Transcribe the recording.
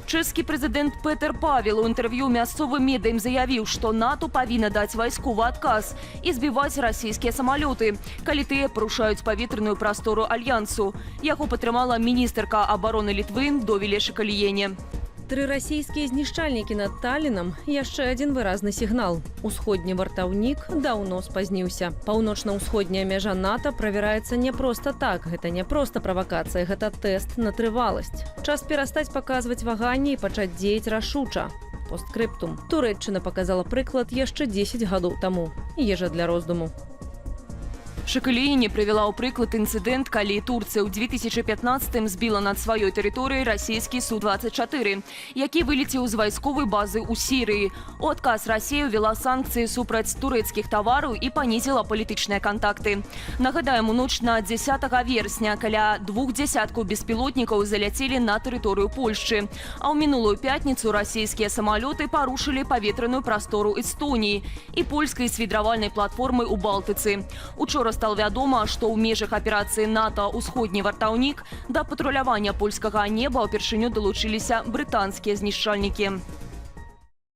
Чэшскі прэзідэнт Петер Павел у інтэрв'ю мясцовым медыям заявіў, што НАТО павінна даць вайсковы адказ і збіваць расійскія самалёты, калі тыя парушаюць паветраную прастору альянсу. Яго падтрымала міністэрка абароны Літвы Довіле Шакаліене. 3 расійскія знішчальнікі над Таллінам – яшчэ адзін выразны сігнал. Усходні вартаўнік даўно спазніўся. Паўночна-ўсходняя мяжа НАТО правяраецца не проста так. Гэта не проста правакацыя, гэта тэст на трываласць. Час перастаць паказваць ваганні і пачаць дзеяць рашуча. Постскрыптум. Турэччына паказала прыклад яшчэ 10 гадоў таму. Ежа для роздуму. Шакаліене прывяла ў прыклад інцыдэнт, калі Турцыя ў 2015-м збіла над сваёй тэрыторыяй расійскі Су-24, які вылецеў з вайсковай базы ў Сірыі. У адказ Расія ўвела санкцыі супраць турэцкіх тавараў і панізіла палітычныя кантакты. Нагадаем, у ноч на 10 верасня каля 20 беспілотнікаў заляцелі на тэрыторыю Польшчы. А ў мінулую пятніцу расійскія самалёты парушылі паветраную прастору Эстоніі і польскай свідравальнай платформы ў Балтыцы. Учора стало вядома, што ў межах аперацыі НАТО «Усходні вартаўнік» да патрулявання польскага неба ўпершыню далучыліся брытанскія знішчальнікі.